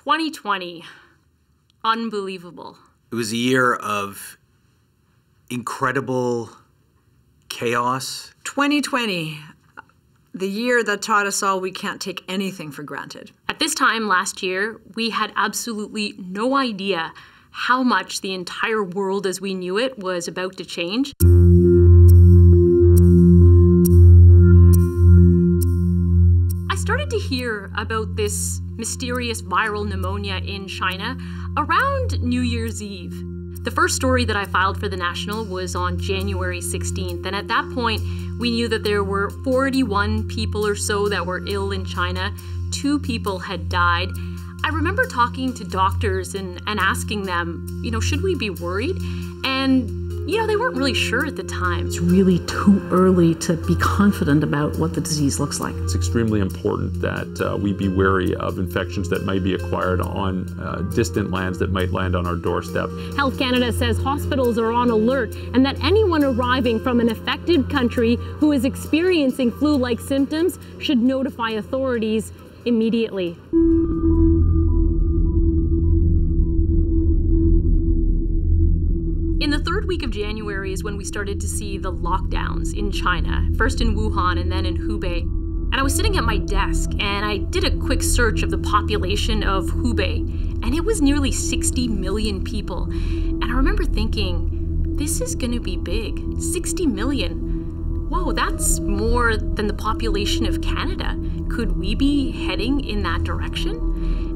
2020. Unbelievable. It was a year of incredible chaos. 2020, the year that taught us all we can't take anything for granted. At this time last year, we had absolutely no idea how much the entire world as we knew it was about to change. I started to hear about this mysterious viral pneumonia in China around New Year's Eve. The first story that I filed for the National was on January 16th, and at that point, we knew that there were 41 people or so that were ill in China. 2 people had died. I remember talking to doctors and asking them, should we be worried? And, they weren't really sure at the time. It's really too early to be confident about what the disease looks like. It's extremely important that we be wary of infections that might be acquired on distant lands that might land on our doorstep. Health Canada says hospitals are on alert and that anyone arriving from an affected country who is experiencing flu-like symptoms should notify authorities immediately. In the 3rd week of January is when we started to see the lockdowns in China, first in Wuhan and then in Hubei. And I was sitting at my desk and I did a quick search of the population of Hubei, and it was nearly 60 million people. And I remember thinking, this is gonna be big, 60 million. Whoa, that's more than the population of Canada. Could we be heading in that direction?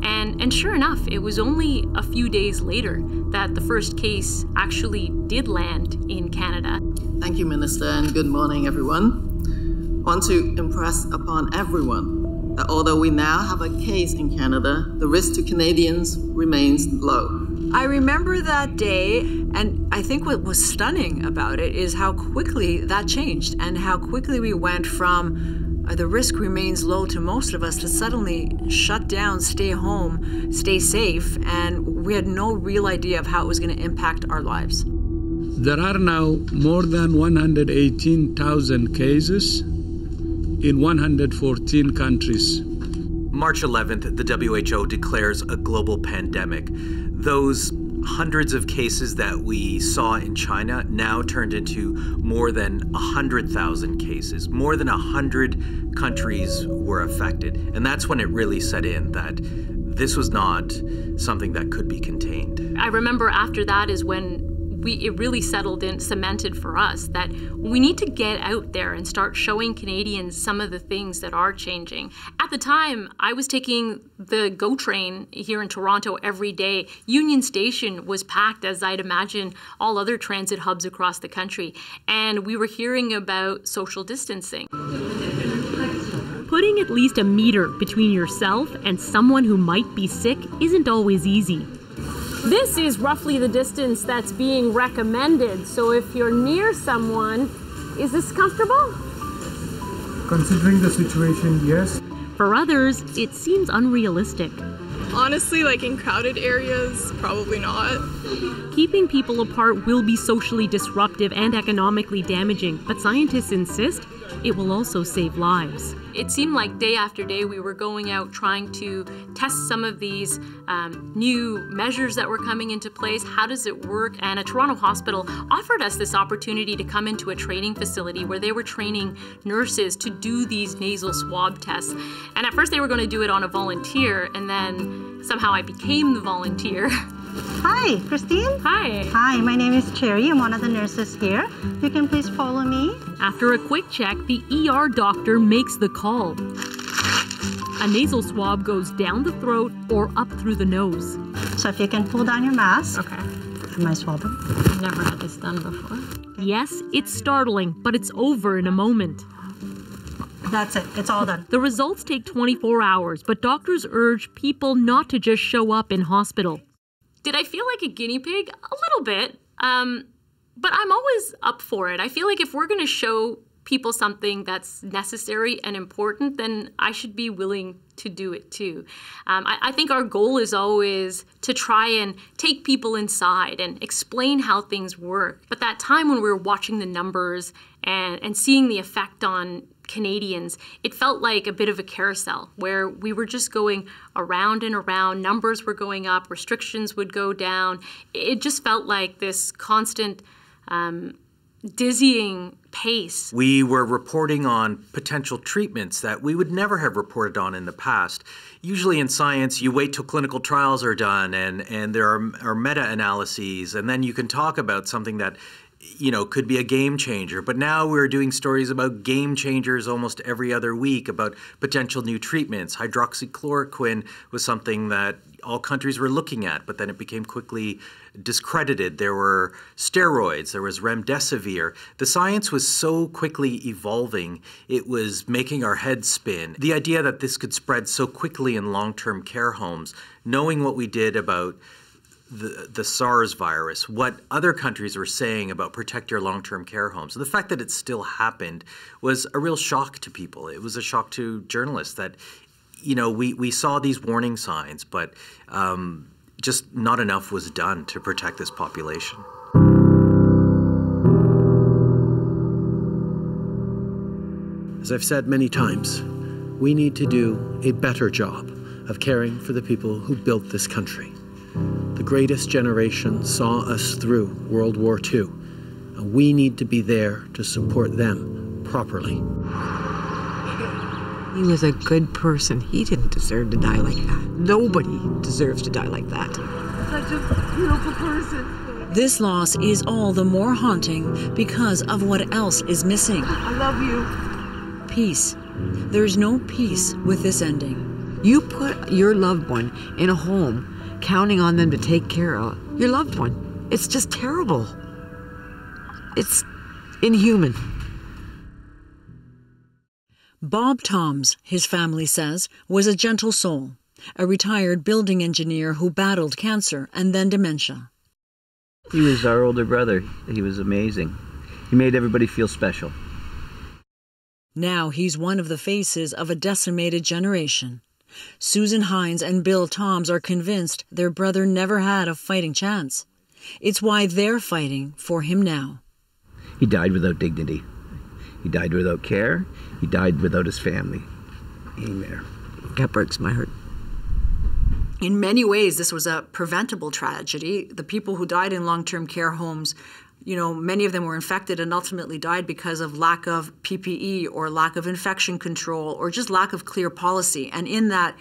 And sure enough, it was only a few days later that the first case actually did land in Canada. Thank you, Minister, and good morning, everyone. I want to impress upon everyone that although we now have a case in Canada, the risk to Canadians remains low. I remember that day, and I think what was stunning about it is how quickly that changed and how quickly we went from the risk remains low to most of us to suddenly shut down, stay home, stay safe, and we had no real idea of how it was going to impact our lives. There are now more than 118,000 cases in 114 countries. March 11th, the WHO declares a global pandemic. Those hundreds of cases that we saw in China now turned into more than 100,000 cases. More than 100 countries were affected. And that's when it really set in that this was not something that could be contained. I remember after that is when it really settled in, cemented for us that we need to get out there and start showing Canadians some of the things that are changing. At the time, I was taking the GO train here in Toronto every day. Union Station was packed, as I'd imagine all other transit hubs across the country. And we were hearing about social distancing. Putting at least a meter between yourself and someone who might be sick isn't always easy. This is roughly the distance that's being recommended. So if you're near someone, is this comfortable? Considering the situation, yes. For others, it seems unrealistic. Honestly, in crowded areas, probably not. Keeping people apart will be socially disruptive and economically damaging, but scientists insist it will also save lives. It seemed like day after day we were going out trying to test some of these new measures that were coming into place. How does it work? And a Toronto hospital offered us this opportunity to come into a training facility where they were training nurses to do these nasal swab tests. And at first they were going to do it on a volunteer, and then somehow I became the volunteer. Hi, Christine. Hi. Hi, my name is Cherry. I'm one of the nurses here. You can please follow me. After a quick check, the ER doctor makes the call. A nasal swab goes down the throat or up through the nose. So if you can pull down your mask. Okay. Am I swabbing? I've never had this done before. Yes, it's startling, but it's over in a moment. That's it. It's all done. The results take 24 hours, but doctors urge people not to just show up in hospital. Did I feel like a guinea pig? A little bit, but I'm always up for it. I feel like if we're going to show people something that's necessary and important, then I should be willing to do it too. I think our goal is always to try and take people inside and explain how things work. But that time when we were watching the numbers and seeing the effect on Canadians, it felt like a bit of a carousel where we were just going around and around. Numbers were going up, restrictions would go down. It just felt like this constant dizzying pace. We were reporting on potential treatments that we would never have reported on in the past. Usually in science, you wait till clinical trials are done and there are meta-analyses, and then you can talk about something that could be a game changer. But now we're doing stories about game changers almost every other week, about potential new treatments. Hydroxychloroquine was something that all countries were looking at, but then it became quickly discredited. There were steroids, there was remdesivir. The science was so quickly evolving, it was making our heads spin. The idea that this could spread so quickly in long-term care homes, knowing what we did about the SARS virus, what other countries were saying about protect your long-term care homes. The fact that it still happened was a real shock to people. It was a shock to journalists that, we saw these warning signs, but just not enough was done to protect this population. As I've said many times, we need to do a better job of caring for the people who built this country. The greatest generation saw us through World War II, and we need to be there to support them properly. He was a good person. He didn't deserve to die like that. Nobody deserves to die like that. Such a beautiful person. This loss is all the more haunting because of what else is missing. I love you. Peace. There's no peace with this ending. You put your loved one in a home counting on them to take care of your loved one. It's just terrible. It's inhuman. Bob Toms, his family says, was a gentle soul, a retired building engineer who battled cancer and then dementia. He was our older brother. He was amazing. He made everybody feel special. Now he's one of the faces of a decimated generation. Susan Hines and Bill Toms are convinced their brother never had a fighting chance. It's why they're fighting for him now. He died without dignity. He died without care. He died without his family. Amen. That breaks my heart. In many ways, this was a preventable tragedy. The people who died in long-term care homes, many of them were infected and ultimately died because of lack of PPE or lack of infection control or just lack of clear policy. And in that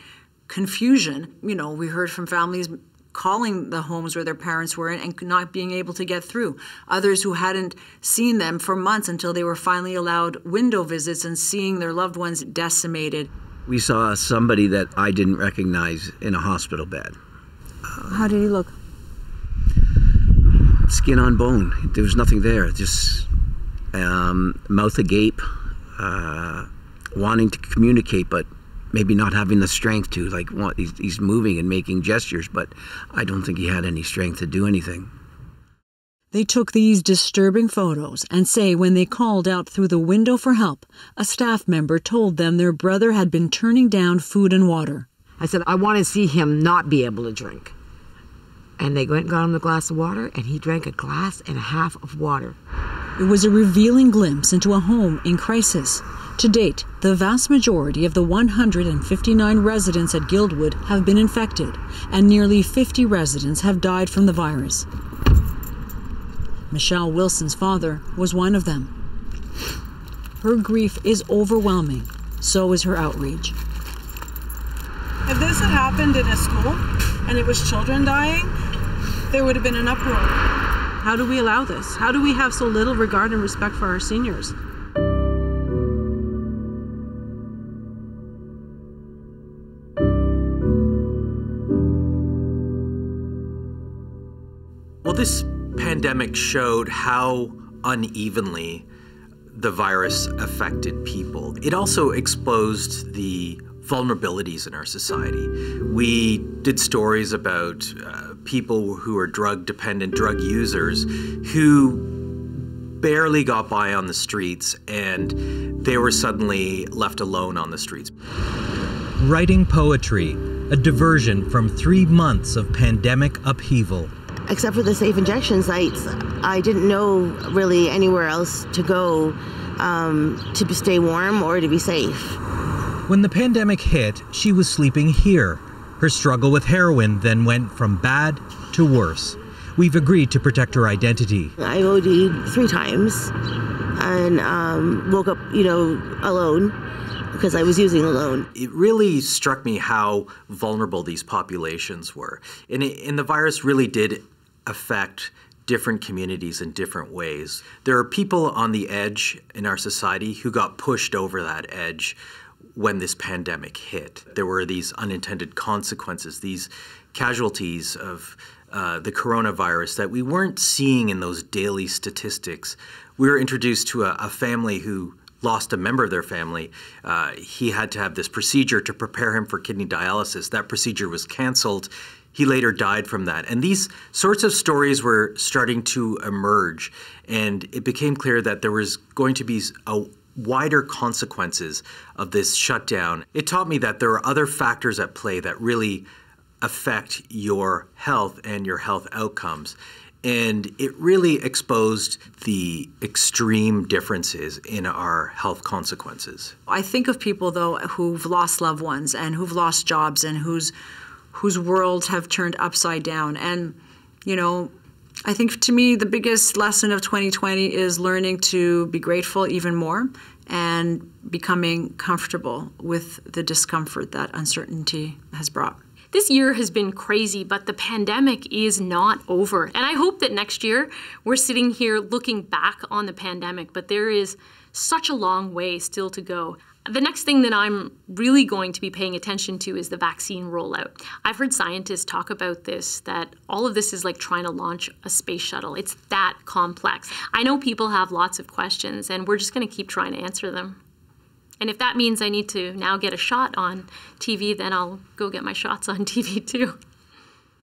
confusion, we heard from families calling the homes where their parents were in and not being able to get through. Others who hadn't seen them for months until they were finally allowed window visits and seeing their loved ones decimated. We saw somebody that I didn't recognize in a hospital bed. How did he look? Skin on bone. There was nothing there. Just mouth agape, wanting to communicate, but maybe not having the strength to. He's moving and making gestures, but I don't think he had any strength to do anything. They took these disturbing photos and say when they called out through the window for help, a staff member told them their brother had been turning down food and water. I said, I want to see him not be able to drink. And they went and got him a glass of water, and he drank a glass and a half of water. It was a revealing glimpse into a home in crisis. To date, the vast majority of the 159 residents at Guildwood have been infected, and nearly 50 residents have died from the virus. Michelle Wilson's father was one of them. Her grief is overwhelming, so is her outrage. If this had happened in a school and it was children dying, there would have been an uproar. How do we allow this? How do we have so little regard and respect for our seniors? Well, this pandemic showed how unevenly the virus affected people. It also exposed the vulnerabilities in our society. We did stories about people who are drug-dependent, drug users, who barely got by on the streets, and they were suddenly left alone on the streets. Writing poetry, a diversion from 3 months of pandemic upheaval. except for the safe injection sites, I didn't know really anywhere else to go to stay warm or to be safe. When the pandemic hit, she was sleeping here. Her struggle with heroin then went from bad to worse. We've agreed to protect her identity. I OD'd 3 times and woke up, alone because I was using alone. It really struck me how vulnerable these populations were. And the virus really did affect different communities in different ways. There are people on the edge in our society who got pushed over that edge when this pandemic hit. There were these unintended consequences, these casualties of the coronavirus that we weren't seeing in those daily statistics. We were introduced to a family who lost a member of their family. He had to have this procedure to prepare him for kidney dialysis. That procedure was canceled. He later died from that. And these sorts of stories were starting to emerge, and it became clear that there was going to be a wider consequences of this shutdown. It taught me that there are other factors at play that really affect your health and your health outcomes. And it really exposed the extreme differences in our health consequences. I think of people, though, who've lost loved ones and who've lost jobs and whose worlds have turned upside down. And, I think to me the biggest lesson of 2020 is learning to be grateful even more and becoming comfortable with the discomfort that uncertainty has brought. This year has been crazy, but the pandemic is not over. And I hope that next year we're sitting here looking back on the pandemic, but there is such a long way still to go. The next thing that I'm really going to be paying attention to is the vaccine rollout. I've heard scientists talk about this, that all of this is like trying to launch a space shuttle. It's that complex. I know people have lots of questions, and we're just going to keep trying to answer them. And if that means I need to now get a shot on TV, then I'll go get my shots on TV too.